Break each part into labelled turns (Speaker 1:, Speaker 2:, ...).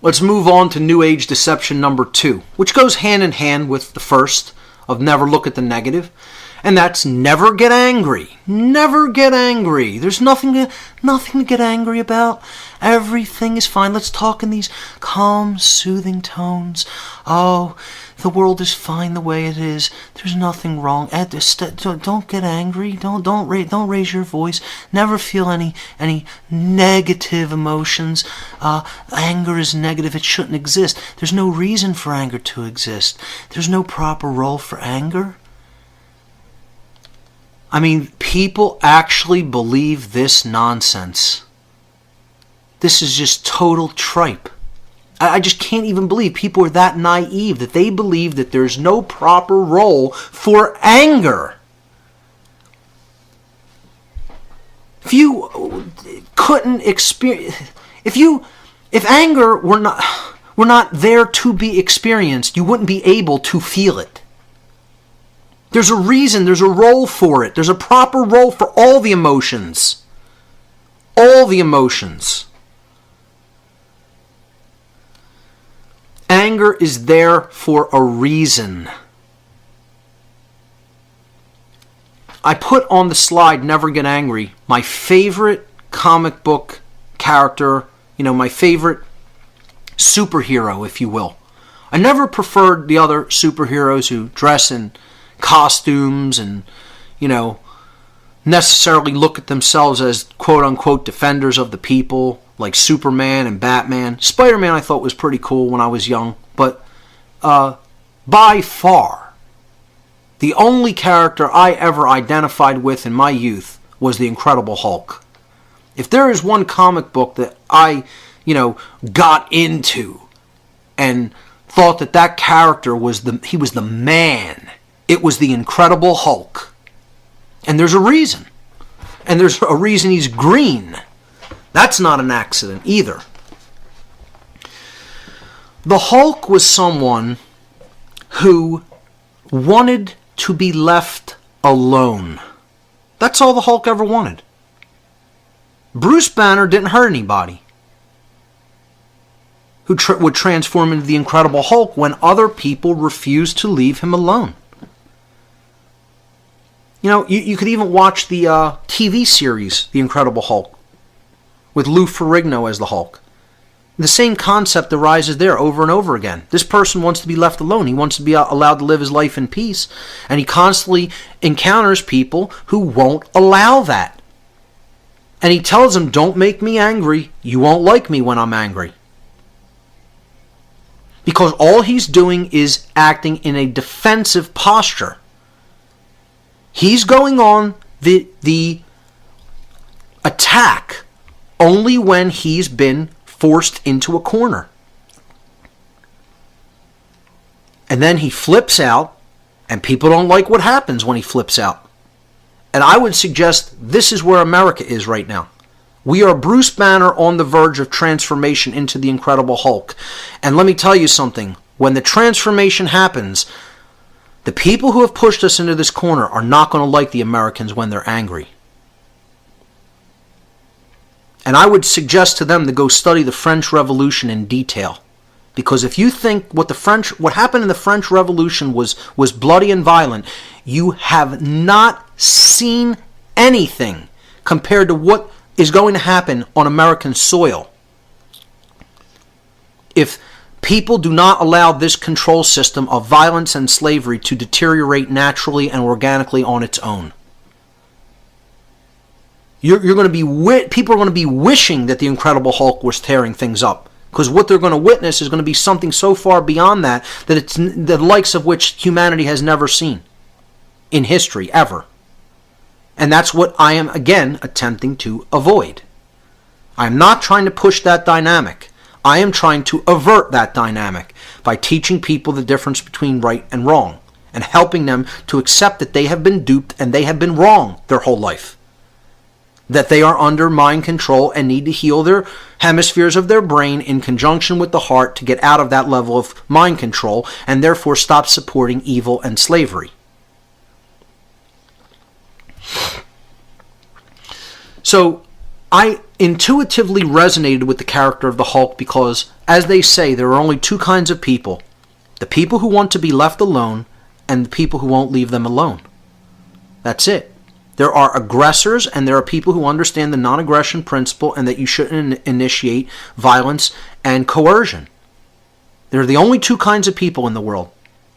Speaker 1: let's move on to New Age deception number 2, which goes hand in hand with the first of never look at the negative. And that's never get angry. Never get angry. There's nothing to get angry about. Everything is fine. Let's talk in these calm, soothing tones. Oh, the world is fine the way it is. There's nothing wrong. Don't get angry. Don't raise your voice. Never feel any negative emotions. Anger is negative. It shouldn't exist. There's no reason for anger to exist. There's no proper role for anger. I mean, people actually believe this nonsense. This is just total tripe. I just can't even believe people are that naive that they believe that there's no proper role for anger. If you couldn't experience, if anger were not there to be experienced, you wouldn't be able to feel it. There's a reason, there's a role for it. There's a proper role for all the emotions. All the emotions. Anger is there for a reason. I put on the slide, Never Get Angry, my favorite comic book character, my favorite superhero, if you will. I never preferred the other superheroes who dress in costumes and, necessarily look at themselves as quote-unquote defenders of the people, like Superman and Batman. Spider-Man I thought was pretty cool when I was young, but by far, the only character I ever identified with in my youth was the Incredible Hulk. If there is one comic book that I, got into and thought that character was the man, it was the Incredible Hulk. And there's a reason. And there's a reason he's green. That's not an accident either. The Hulk was someone who wanted to be left alone. That's all the Hulk ever wanted. Bruce Banner didn't hurt anybody. Who would transform into the Incredible Hulk when other people refused to leave him alone. You could even watch the TV series, The Incredible Hulk, with Lou Ferrigno as the Hulk. The same concept arises there over and over again. This person wants to be left alone. He wants to be allowed to live his life in peace. And he constantly encounters people who won't allow that. And he tells them, don't make me angry. You won't like me when I'm angry. Because all he's doing is acting in a defensive posture. He's going on the attack only when he's been forced into a corner. And then he flips out, and people don't like what happens when he flips out. And I would suggest this is where America is right now. We are Bruce Banner on the verge of transformation into the Incredible Hulk. And let me tell you something. When the transformation happens, the people who have pushed us into this corner are not going to like the Americans when they're angry. And I would suggest to them to go study the French Revolution in detail. Because if you think what happened in the French Revolution was bloody and violent, you have not seen anything compared to what is going to happen on American soil. If people do not allow this control system of violence and slavery to deteriorate naturally and organically on its own. You're going to be people are going to be wishing that the Incredible Hulk was tearing things up, because what they're going to witness is going to be something so far beyond that it's the likes of which humanity has never seen in history ever. And that's what I am again attempting to avoid. I'm not trying to push that dynamic. I am trying to avert that dynamic by teaching people the difference between right and wrong and helping them to accept that they have been duped and they have been wrong their whole life. That they are under mind control and need to heal their hemispheres of their brain in conjunction with the heart to get out of that level of mind control and therefore stop supporting evil and slavery. So, I intuitively resonated with the character of the Hulk because, as they say, there are only two kinds of people. The people who want to be left alone and the people who won't leave them alone. That's it. There are aggressors and there are people who understand the non-aggression principle and that you shouldn't initiate violence and coercion. There are the only two kinds of people in the world.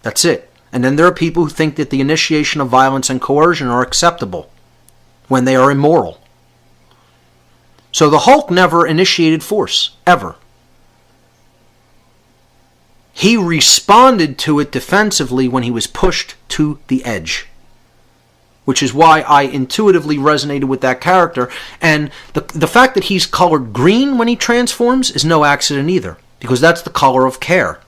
Speaker 1: That's it. And then there are people who think that the initiation of violence and coercion are acceptable when they are immoral. So the Hulk never initiated force, ever. He responded to it defensively when he was pushed to the edge. Which is why I intuitively resonated with that character. And the fact that he's colored green when he transforms is no accident either. Because that's the color of care.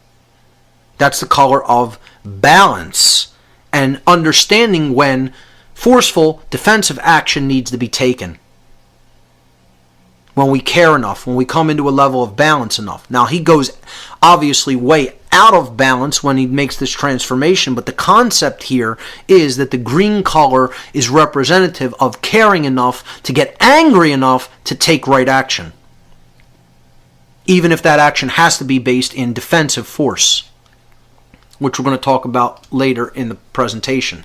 Speaker 1: That's the color of balance. And understanding when forceful defensive action needs to be taken. When we care enough, when we come into a level of balance enough. Now he goes obviously way out of balance when he makes this transformation, but the concept here is that the green color is representative of caring enough to get angry enough to take right action. Even if that action has to be based in defensive force, which we're going to talk about later in the presentation.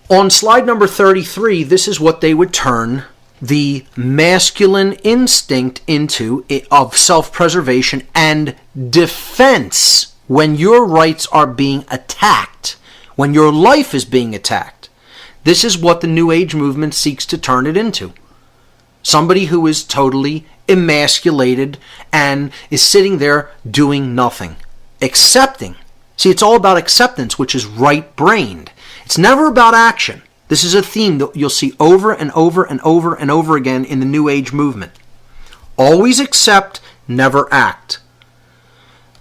Speaker 1: On slide number 33, this is what they would turn the masculine instinct into of self-preservation and defense when your rights are being attacked, when your life is being attacked. This is what the New Age movement seeks to turn it into. Somebody who is totally emasculated and is sitting there doing nothing, accepting. See, it's all about acceptance, which is right-brained. It's never about action. This is a theme that you'll see over and over and over and over again in the New Age movement. Always accept, never act.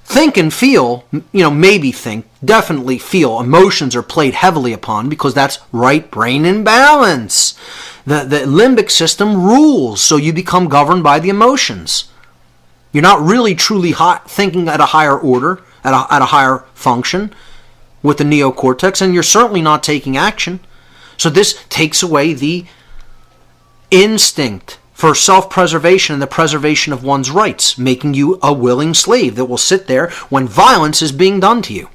Speaker 1: Think and feel, maybe think, definitely feel. Emotions are played heavily upon because that's right brain in balance. The limbic system rules, so you become governed by the emotions. You're not really truly thinking at a higher order, at a higher function with the neocortex, and you're certainly not taking action. So this takes away the instinct for self-preservation and the preservation of one's rights, making you a willing slave that will sit there when violence is being done to you.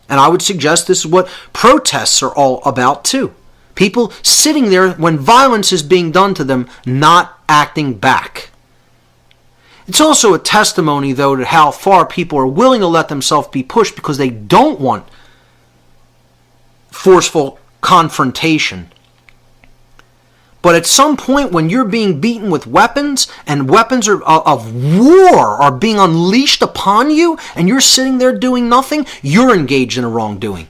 Speaker 1: And I would suggest this is what protests are all about too. People sitting there when violence is being done to them, not acting back. It's also a testimony, though, to how far people are willing to let themselves be pushed because they don't want forceful confrontation. But at some point when you're being beaten with weapons and weapons of war are being unleashed upon you and you're sitting there doing nothing, you're engaged in a wrongdoing.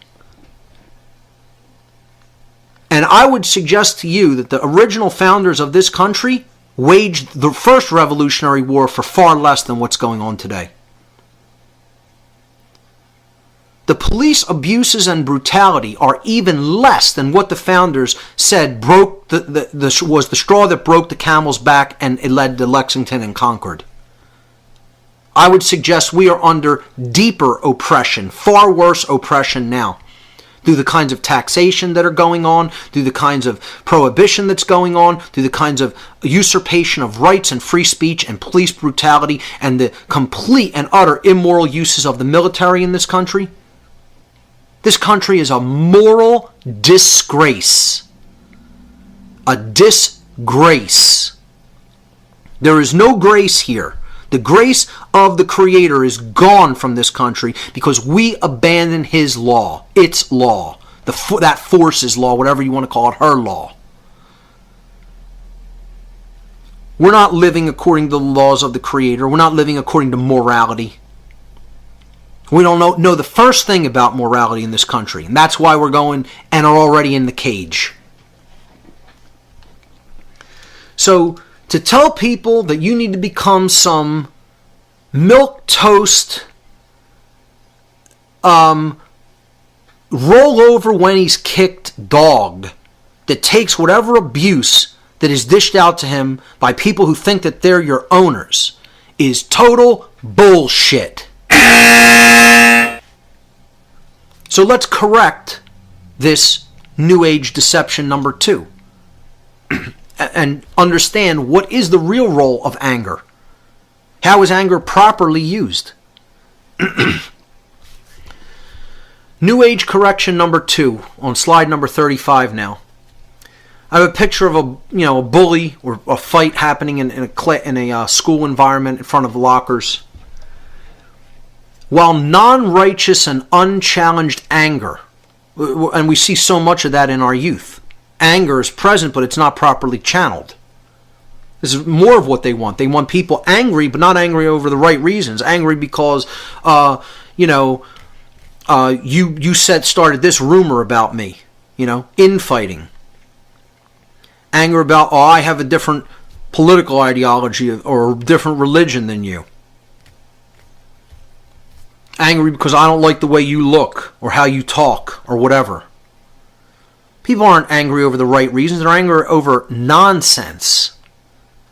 Speaker 1: And I would suggest to you that the original founders of this country waged the first Revolutionary War for far less than what's going on today. The police abuses and brutality are even less than what the founders said was the straw that broke the camel's back and it led to Lexington and Concord. I would suggest we are under deeper oppression, far worse oppression now, through the kinds of taxation that are going on, through the kinds of prohibition that's going on, through the kinds of usurpation of rights and free speech and police brutality and the complete and utter immoral uses of the military in this country. This country is a moral disgrace. A disgrace. There is no grace here. The grace of the Creator is gone from this country because we abandon His law, its law, that force's law, whatever you want to call it, her law. We're not living according to the laws of the Creator. We're not living according to morality. We don't know the first thing about morality in this country, and that's why we're going and are already in the cage. So, to tell people that you need to become some milquetoast, roll over when he's kicked dog that takes whatever abuse that is dished out to him by people who think that they're your owners is total bullshit. So let's correct this New Age deception number 2. and understand what is the real role of anger. How is anger properly used? New Age correction number 2 on slide number 35 now. I have a picture of a bully or a fight happening in a school environment in front of lockers. While non-righteous and unchallenged anger, and we see so much of that in our youth, anger is present, but it's not properly channeled. This is more of what they want. They want people angry, but not angry over the right reasons. Angry because, you started this rumor about me. Infighting. Anger about, I have a different political ideology or a different religion than you. Angry because I don't like the way you look or how you talk or whatever. People aren't angry over the right reasons. They're angry over nonsense.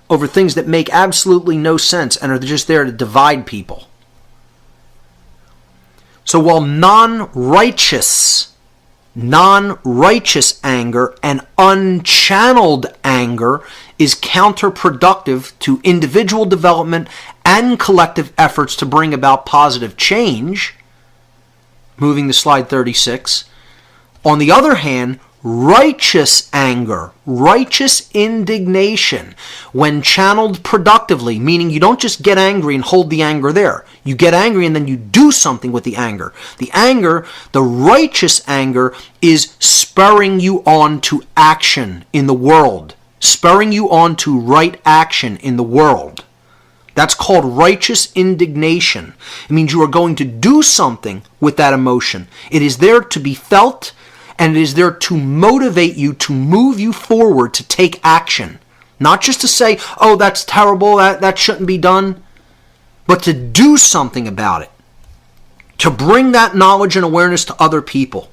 Speaker 1: Over things that make absolutely no sense and are just there to divide people. So while non-righteous anger and unchanneled anger is counterproductive to individual development and collective efforts to bring about positive change, moving to slide 36, on the other hand, righteous anger, righteous indignation, when channeled productively, meaning you don't just get angry and hold the anger there. You get angry and then you do something with the anger. The righteous anger, is spurring you on to action in the world. Spurring you on to right action in the world. That's called righteous indignation. It means you are going to do something with that emotion. It is there to be felt, and it is there to motivate you, to move you forward, to take action. Not just to say, oh, that's terrible, that shouldn't be done, but to do something about it. To bring that knowledge and awareness to other people.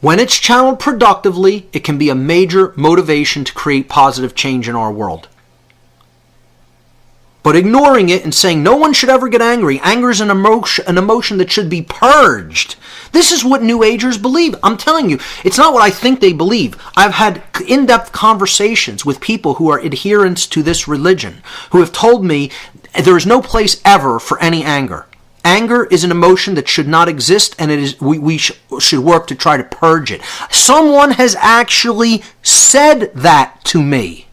Speaker 1: When it's channeled productively, it can be a major motivation to create positive change in our world. But ignoring it and saying no one should ever get angry. Anger is an emotion that should be purged. This is what New Agers believe. I'm telling you, it's not what I think they believe. I've had in-depth conversations with people who are adherents to this religion, who have told me there is no place ever for any anger. Anger is an emotion that should not exist, and we should work to try to purge it. Someone has actually said that to me.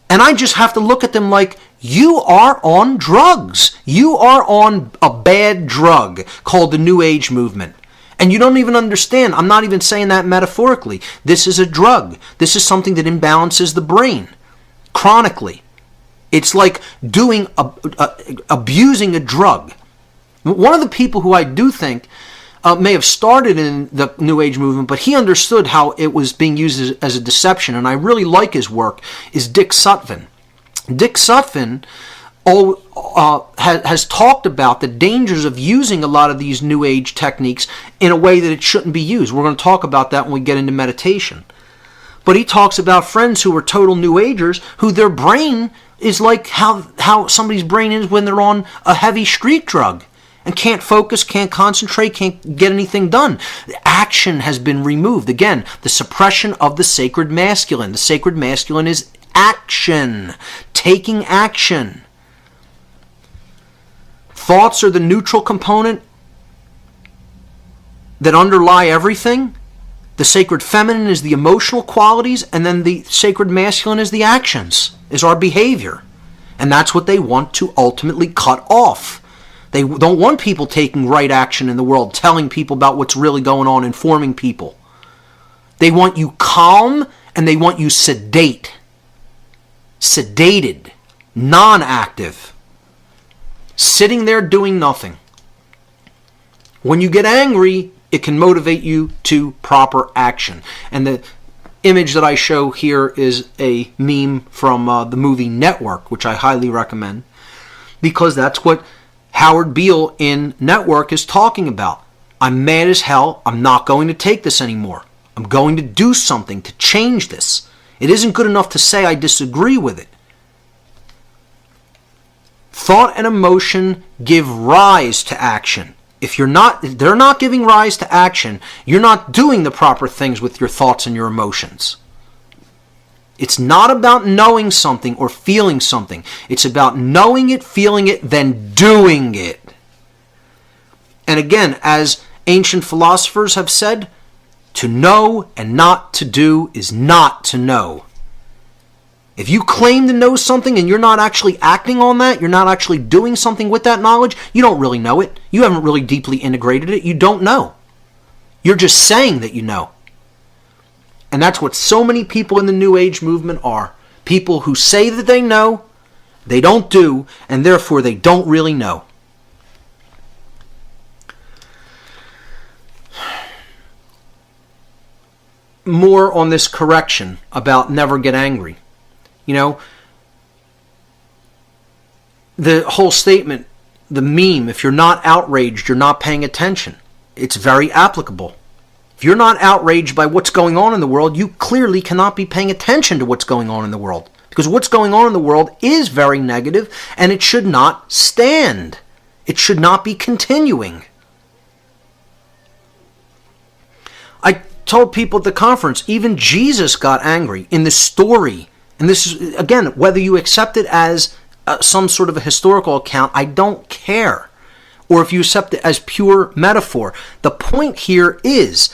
Speaker 1: And I just have to look at them like, you are on drugs. You are on a bad drug called the New Age movement. And you don't even understand. I'm not even saying that metaphorically. This is a drug. This is something that imbalances the brain chronically. It's like abusing a drug. One of the people who I do think may have started in the New Age movement, but he understood how it was being used as a deception, and I really like his work, is Dick Sutphin. Dick Sutphin has talked about the dangers of using a lot of these New Age techniques in a way that it shouldn't be used. We're going to talk about that when we get into meditation. But he talks about friends who are total New Agers, who their brain is like how somebody's brain is when they're on a heavy street drug. And can't focus, can't concentrate, can't get anything done. The action has been removed. Again, the suppression of the sacred masculine. The sacred masculine is action. Taking action. Thoughts are the neutral component that underlie everything. The sacred feminine is the emotional qualities, and then the sacred masculine is the actions, is our behavior. And that's what they want to ultimately cut off. They don't want people taking right action in the world, telling people about what's really going on, informing people. They want you calm, and they want you sedated, non-active, sitting there doing nothing. When you get angry, it can motivate you to proper action. And the image that I show here is a meme from the movie Network, which I highly recommend, because that's what Howard Beale in Network is talking about. I'm mad as hell. I'm not going to take this anymore. I'm going to do something to change this. It isn't good enough to say I disagree with it. Thought and emotion give rise to action. If they're not giving rise to action, you're not doing the proper things with your thoughts and your emotions. It's not about knowing something or feeling something. It's about knowing it, feeling it, then doing it. And again, as ancient philosophers have said, to know and not to do is not to know. If you claim to know something and you're not actually acting on that, you're not actually doing something with that knowledge, you don't really know it. You haven't really deeply integrated it. You don't know. You're just saying that you know. And that's what so many people in the New Age movement are. People who say that they know, they don't do, and therefore they don't really know. More on this correction about never get angry. You know, the whole statement, the meme, if you're not outraged, you're not paying attention. It's very applicable. If you're not outraged by what's going on in the world, you clearly cannot be paying attention to what's going on in the world. Because what's going on in the world is very negative, and it should not stand. It should not be continuing. I told people at the conference, even Jesus got angry in the story. And this is, again, whether you accept it as some sort of a historical account, I don't care. Or if you accept it as pure metaphor. The point here is,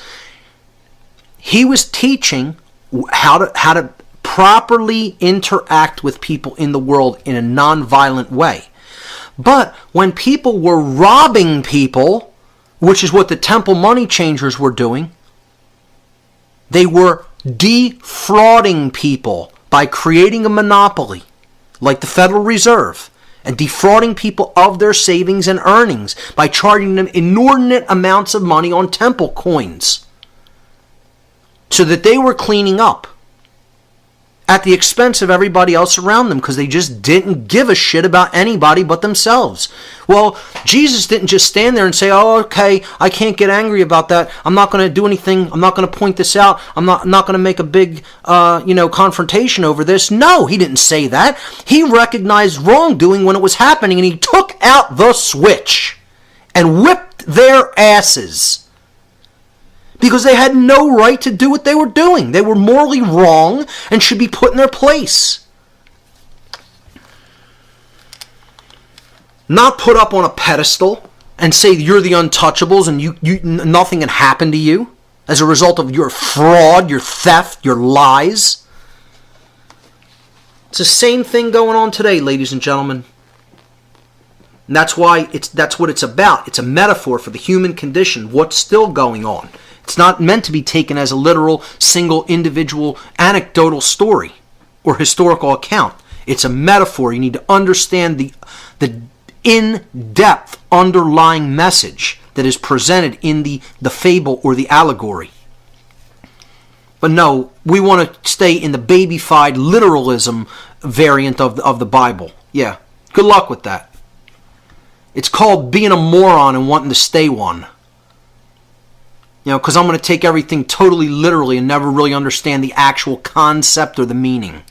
Speaker 1: he was teaching how to properly interact with people in the world in a non-violent way. But when people were robbing people, which is what the temple money changers were doing, they were defrauding people by creating a monopoly, like the Federal Reserve, and defrauding people of their savings and earnings by charging them inordinate amounts of money on temple coins, so that they were cleaning up at the expense of everybody else around them, because they just didn't give a shit about anybody but themselves. Well, Jesus didn't just stand there and say, oh, okay, I can't get angry about that. I'm not going to do anything. I'm not going to point this out. I'm not going to make a big, confrontation over this. No, he didn't say that. He recognized wrongdoing when it was happening, and he took out the switch and whipped their asses. Because they had no right to do what they were doing. They were morally wrong and should be put in their place. Not put up on a pedestal and say you're the untouchables and nothing can happen to you as a result of your fraud, your theft, your lies. It's the same thing going on today, ladies and gentlemen. And that's why that's what it's about. It's a metaphor for the human condition, what's still going on. It's not meant to be taken as a literal, single, individual, anecdotal story or historical account. It's a metaphor. You need to understand the in-depth underlying message that is presented in the fable or the allegory. But no, we want to stay in the babyfied literalism variant of the Bible. Yeah, good luck with that. It's called being a moron and wanting to stay one. Because I'm going to take everything totally literally and never really understand the actual concept or the meaning.